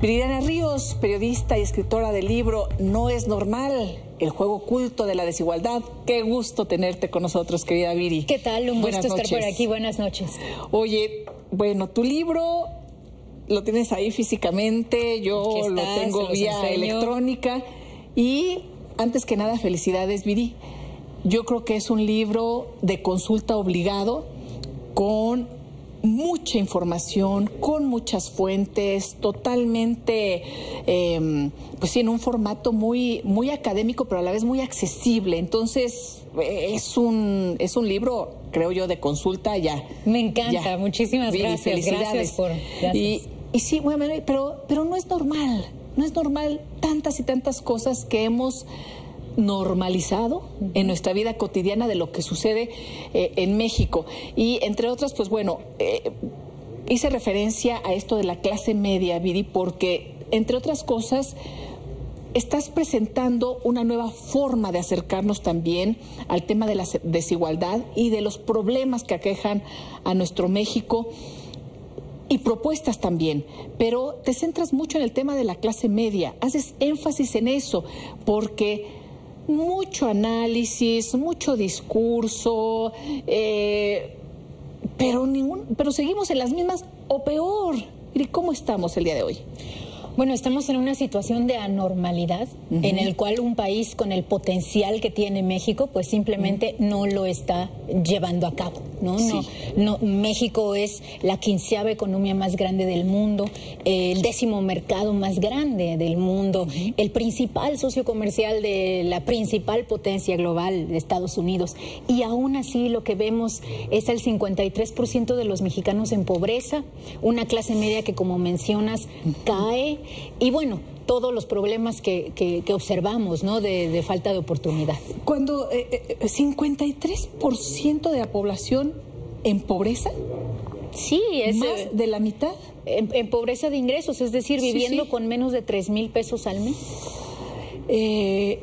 Viridiana Ríos, periodista y escritora del libro No es normal, el juego oculto de la desigualdad. Qué gusto tenerte con nosotros, querida Viri. ¿Qué tal? Un gusto estar por aquí. Buenas noches. Oye, bueno, tu libro lo tienes ahí físicamente, yo lo tengo vía electrónica. Y antes que nada, felicidades, Viri. Yo creo que es un libro de consulta obligado, con mucha información, con muchas fuentes, totalmente, pues sí, en un formato muy académico, pero a la vez muy accesible. Entonces, es un libro, creo yo, de consulta ya. Me encanta, ya. Muchísimas gracias. Felicidades. Gracias. Y sí, bueno, pero no es normal, no es normal tantas y tantas cosas que hemos normalizado en nuestra vida cotidiana de lo que sucede en México. Y entre otras, pues bueno, hice referencia a esto de la clase media, Viri, porque entre otras cosas estás presentando una nueva forma de acercarnos también al tema de la desigualdad y de los problemas que aquejan a nuestro México, y propuestas también, pero te centras mucho en el tema de la clase media, haces énfasis en eso, porque mucho análisis, mucho discurso, pero seguimos en las mismas o peor. ¿Y cómo estamos el día de hoy? Bueno, estamos en una situación de anormalidad en el cual un país con el potencial que tiene México, pues simplemente no lo está llevando a cabo, ¿no? Sí. No, México es la 15ª economía más grande del mundo, el 10º mercado más grande del mundo, el principal socio comercial de la principal potencia global de Estados Unidos, y aún así lo que vemos es el 53% de los mexicanos en pobreza, una clase media que, como mencionas, cae. Y bueno, todos los problemas que observamos, ¿no? De falta de oportunidad. Cuando 53% de la población en pobreza. Sí, es más de la mitad. En pobreza de ingresos, es decir, viviendo con menos de 3,000 pesos al mes. Y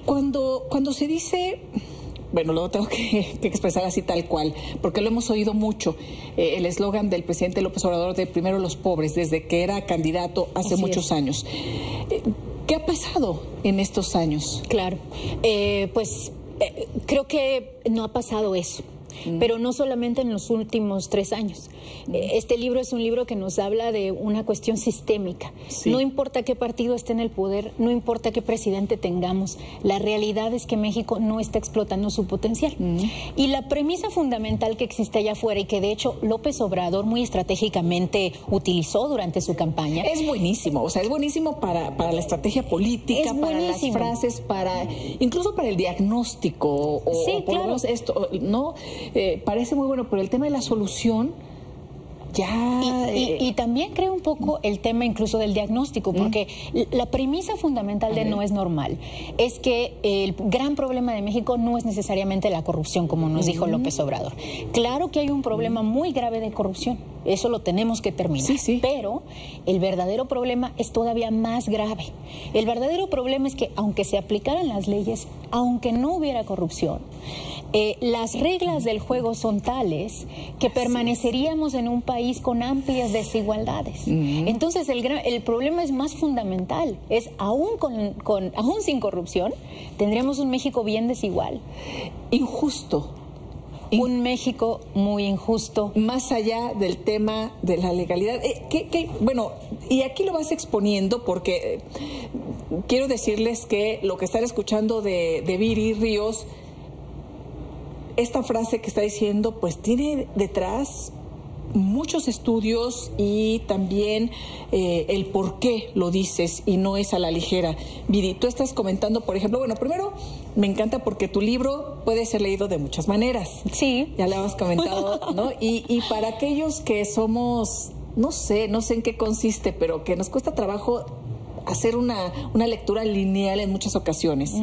cuando se dice, bueno, lo tengo que expresar así tal cual, porque lo hemos oído mucho, el eslogan del presidente López Obrador de primero los pobres, desde que era candidato hace muchos años. ¿Qué ha pasado en estos años? Claro, creo que no ha pasado eso. Pero no solamente en los últimos 3 años. Este libro es un libro que nos habla de una cuestión sistémica. Sí. No importa qué partido esté en el poder, no importa qué presidente tengamos, la realidad es que México no está explotando su potencial. Y la premisa fundamental que existe allá afuera, y que de hecho López Obrador muy estratégicamente utilizó durante su campaña. Es buenísimo, o sea, es buenísimo para la estrategia política, para las frases, incluso para el diagnóstico, sí, claro. Esto, ¿no? Parece muy bueno, pero el tema de la solución ya... Y también creo un poco el tema incluso del diagnóstico, porque la premisa fundamental de No es normal es que el gran problema de México no es necesariamente la corrupción, como nos dijo López Obrador. Claro que hay un problema muy grave de corrupción, eso lo tenemos que terminar, pero el verdadero problema es todavía más grave. El verdadero problema es que aunque se aplicaran las leyes, aunque no hubiera corrupción, las reglas del juego son tales que permaneceríamos en un país con amplias desigualdades. Entonces el problema es más fundamental, es aún sin corrupción, tendríamos un México bien desigual. Injusto. Un México muy injusto. Más allá del tema de la legalidad. Bueno, y aquí lo vas exponiendo porque quiero decirles que lo que están escuchando de Viri Ríos, esta frase que está diciendo, pues tiene detrás muchos estudios y también el por qué lo dices y no es a la ligera. Viri, tú estás comentando, por ejemplo, bueno, primero me encanta porque tu libro puede ser leído de muchas maneras. Sí. Ya lo hemos comentado, ¿no? Y para aquellos que somos, no sé en qué consiste, pero que nos cuesta trabajo hacer una lectura lineal en muchas ocasiones.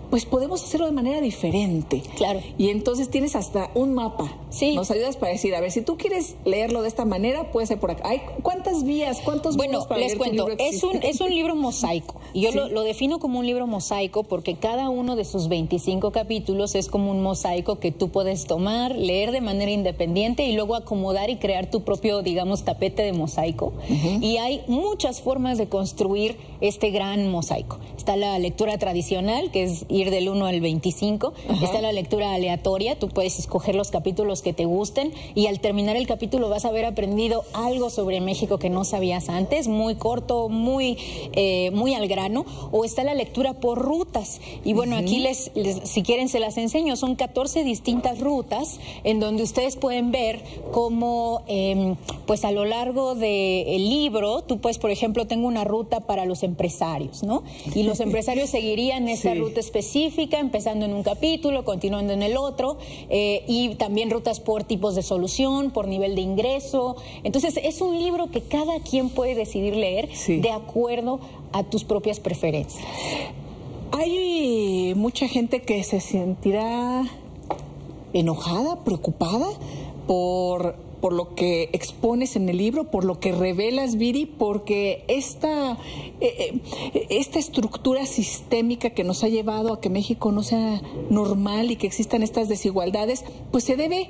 Pues podemos hacerlo de manera diferente. Claro. Y entonces tienes hasta un mapa. Sí. Nos ayudas para decir, a ver, si tú quieres leerlo de esta manera, puede ser por acá. ¿Cuántas vías, cuántos modos para leer tu libro existen? Es un libro mosaico. Yo lo defino como un libro mosaico porque cada uno de sus 25 capítulos es como un mosaico que tú puedes tomar, leer de manera independiente y luego acomodar y crear tu propio, digamos, tapete de mosaico. Y hay muchas formas de construir este gran mosaico. Está la lectura tradicional, que es ir del 1 al 25. Está la lectura aleatoria, tú puedes escoger los capítulos que te gusten y al terminar el capítulo vas a haber aprendido algo sobre México que no sabías antes, muy corto, muy al grano. O está la lectura por rutas. Y bueno, aquí si quieren se las enseño. Son 14 distintas rutas en donde ustedes pueden ver cómo pues a lo largo del libro, tú puedes, por ejemplo, tengo una ruta para los empresarios, ¿no? Y los empresarios seguirían esta ruta específica, empezando en un capítulo, continuando en el otro, y también rutas por tipos de solución, por nivel de ingreso. Entonces, es un libro que cada quien puede decidir leer de acuerdo a tus propias preferencias. Hay mucha gente que se sentirá enojada, preocupada por lo que expones en el libro, por lo que revelas, Viri, porque esta estructura sistémica que nos ha llevado a que México no sea normal y que existan estas desigualdades, pues se debe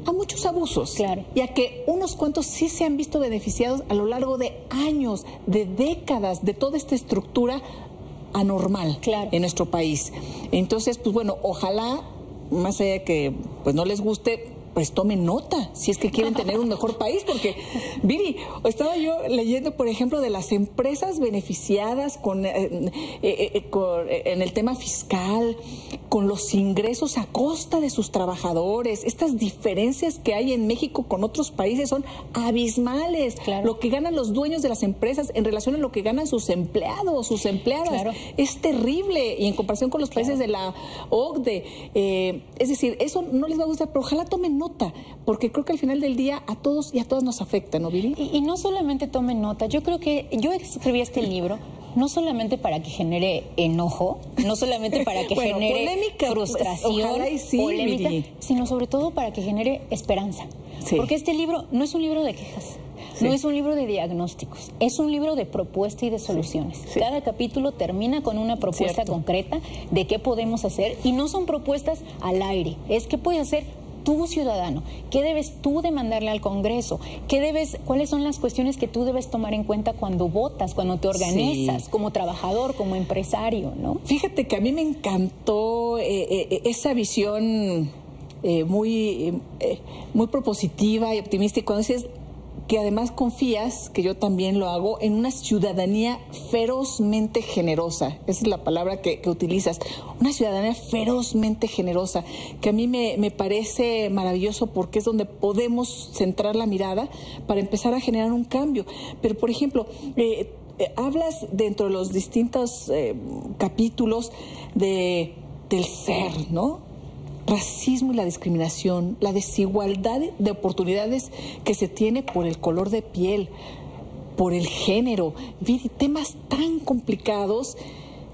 a muchos abusos. Claro. Y a que unos cuantos sí se han visto beneficiados a lo largo de años, de décadas, de toda esta estructura anormal en nuestro país. Entonces, pues bueno, ojalá, más allá de que pues no les guste, pues tomen nota si es que quieren tener un mejor país, porque, Viri, estaba yo leyendo, por ejemplo, de las empresas beneficiadas en el tema fiscal, con los ingresos a costa de sus trabajadores. Estas diferencias que hay en México con otros países son abismales. Claro. Lo que ganan los dueños de las empresas en relación a lo que ganan sus empleados, sus empleadas, es terrible. Y en comparación con los países de la OCDE, es decir, eso no les va a gustar, pero ojalá tomen nota, porque creo que al final del día a todos y a todas nos afecta, ¿no, Viri? Y no solamente tomen nota, yo creo que yo escribí este libro no solamente para que genere enojo, no solamente para que genere polémica, frustración, polémica, sino sobre todo para que genere esperanza. Porque este libro no es un libro de quejas, no es un libro de diagnósticos, es un libro de propuesta y de soluciones. Cada capítulo termina con una propuesta concreta de qué podemos hacer, y no son propuestas al aire, es qué puedes hacer tú, ciudadano, qué debes tú demandarle al Congreso, cuáles son las cuestiones que tú debes tomar en cuenta cuando votas, cuando te organizas, como trabajador, como empresario, ¿no? Fíjate que a mí me encantó esa visión muy propositiva y optimista, y cuando dices que además confías, que yo también lo hago, en una ciudadanía ferozmente generosa. Esa es la palabra que utilizas. Una ciudadanía ferozmente generosa, que a mí me parece maravilloso, porque es donde podemos centrar la mirada para empezar a generar un cambio. Pero, por ejemplo, hablas dentro de los distintos capítulos del ser, ¿no? Racismo y la discriminación, la desigualdad de oportunidades que se tiene por el color de piel, por el género, temas tan complicados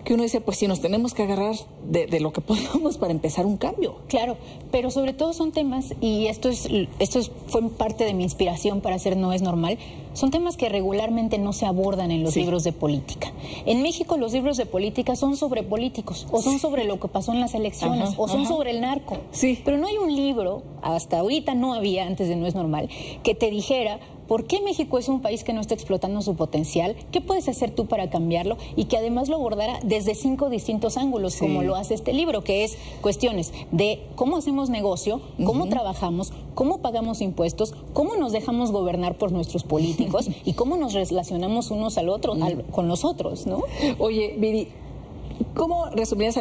que uno dice, pues sí, nos tenemos que agarrar de lo que podamos para empezar un cambio. Claro, pero sobre todo son temas, y esto fue parte de mi inspiración para hacer No es Normal, son temas que regularmente no se abordan en los libros de política. En México los libros de política son sobre políticos, o son sobre lo que pasó en las elecciones, o son sobre el narco. Pero no hay un libro, hasta ahorita no había, antes de No es Normal, que te dijera por qué México es un país que no está explotando su potencial, qué puedes hacer tú para cambiarlo, y que además lo abordara desde 5 distintos ángulos, como lo hace este libro, que es cuestiones de cómo hacemos negocio, cómo trabajamos, cómo pagamos impuestos, cómo nos dejamos gobernar por nuestros políticos y cómo nos relacionamos unos al otro, con los otros, ¿no? Oye, Viri, ¿cómo resumirías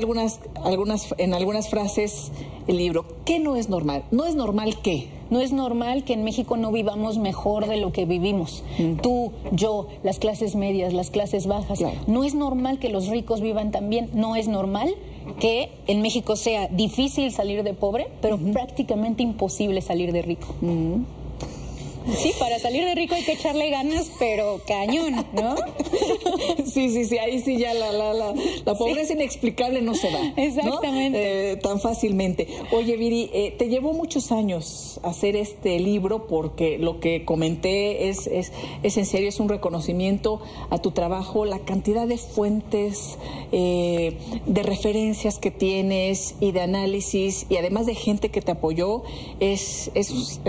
en algunas frases el libro? ¿Qué no es normal? ¿No es normal qué? No es normal que en México no vivamos mejor de lo que vivimos. Tú, yo, las clases medias, las clases bajas. No es normal que los ricos vivan tan bien. No es normal que en México sea difícil salir de pobre, pero prácticamente imposible salir de rico. Sí, para salir de rico hay que echarle ganas, pero cañón, ¿no? Sí, ahí sí ya la pobreza inexplicable no se da. Exactamente. ¿No? Tan fácilmente. Oye, Viri, te llevó muchos años hacer este libro porque lo que comenté es en serio, es un reconocimiento a tu trabajo, la cantidad de fuentes, de referencias que tienes y de análisis y además de gente que te apoyó, es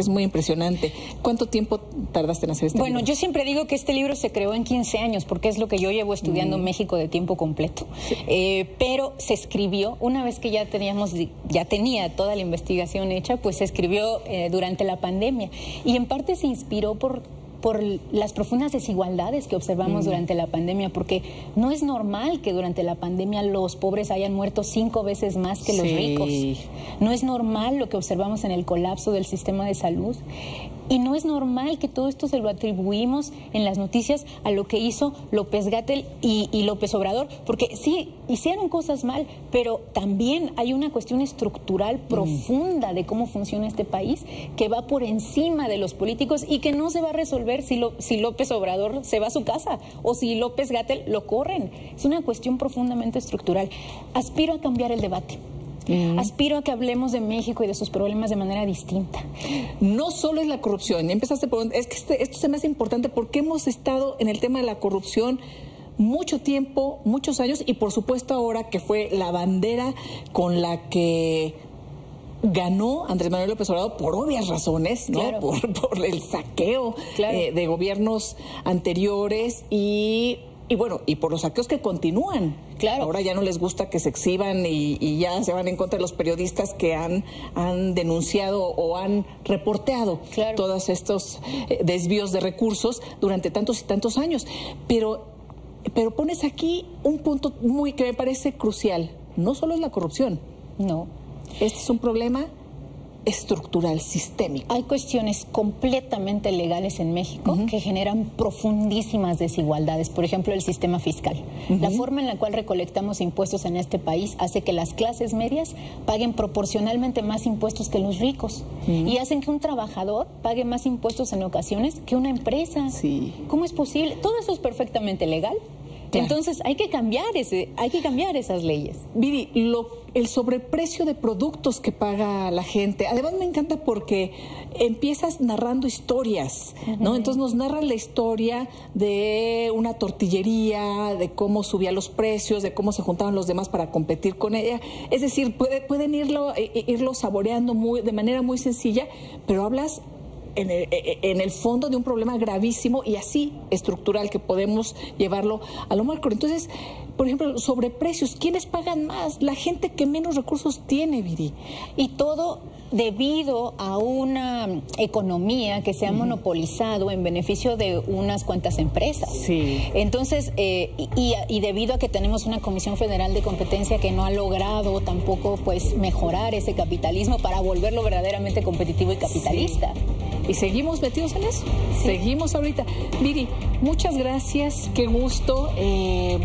muy impresionante. ¿Cuánto tiempo tardaste en hacer este libro? Bueno, yo siempre digo que este libro se creó en 15 años porque es lo que yo llevo estudiando en México de tiempo completo. Pero se escribió, una vez que ya tenía toda la investigación hecha, pues se escribió durante la pandemia y en parte se inspiró por las profundas desigualdades que observamos durante la pandemia, porque no es normal que durante la pandemia los pobres hayan muerto 5 veces más que los ricos. No es normal lo que observamos en el colapso del sistema de salud. Y no es normal que todo esto se lo atribuimos en las noticias a lo que hizo López-Gatell y López Obrador, porque sí, hicieron cosas mal, pero también hay una cuestión estructural profunda de cómo funciona este país que va por encima de los políticos y que no se va a resolver si López Obrador se va a su casa o si López-Gatell lo corren. Es una cuestión profundamente estructural. Aspiro a cambiar el debate. Aspiro a que hablemos de México y de sus problemas de manera distinta. No solo es la corrupción, empezaste por... Es que esto se me hace importante porque hemos estado en el tema de la corrupción mucho tiempo, muchos años, y por supuesto ahora que fue la bandera con la que ganó Andrés Manuel López Obrador por obvias razones, ¿no? Claro. Por el saqueo de gobiernos anteriores y bueno, y por los saqueos que continúan. Claro. Ahora ya no les gusta que se exhiban y ya se van en contra de los periodistas que han denunciado o han reporteado todos estos desvíos de recursos durante tantos y tantos años. Pero pones aquí un punto que me parece crucial. No solo es la corrupción. No. Este es un problema estructural, sistémico. Hay cuestiones completamente legales en México que generan profundísimas desigualdades. Por ejemplo, el sistema fiscal. La forma en la cual recolectamos impuestos en este país hace que las clases medias paguen proporcionalmente más impuestos que los ricos y hacen que un trabajador pague más impuestos en ocasiones que una empresa. ¿Cómo es posible? Todo eso es perfectamente legal. Entonces hay que cambiar esas leyes. Viri, el sobreprecio de productos que paga la gente, además me encanta porque empiezas narrando historias, ¿no? Entonces nos narran la historia de una tortillería, de cómo subía los precios, de cómo se juntaban los demás para competir con ella. Es decir, pueden irlo saboreando de manera muy sencilla, pero hablas en el fondo de un problema gravísimo y así estructural que podemos llevarlo a lo macro. Entonces, por ejemplo, sobreprecios, ¿quiénes pagan más? La gente que menos recursos tiene, Viri. Y todo debido a una economía que se ha monopolizado en beneficio de unas cuantas empresas. Entonces, y debido a que tenemos una Comisión Federal de Competencia que no ha logrado tampoco pues mejorar ese capitalismo para volverlo verdaderamente competitivo y capitalista. Y seguimos metidos en eso. Seguimos ahorita. Viri, muchas gracias, qué gusto.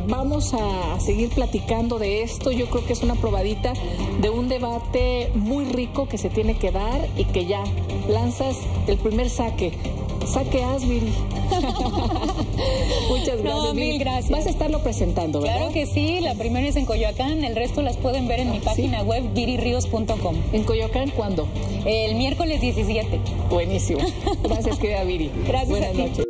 Vamos a seguir platicando de esto. Yo creo que es una probadita de un debate muy rico que se tiene que dar y que ya lanzas el primer saque. Saqueas, Viri. Muchas gracias. No, mil gracias. Vas a estarlo presentando, ¿verdad? Claro que sí, la primera es en Coyoacán, el resto las pueden ver en mi página web, viriríos.com. ¿En Coyoacán cuándo? El miércoles 17. Buenísimo. Gracias, querida Viri. Gracias. Buenas noches.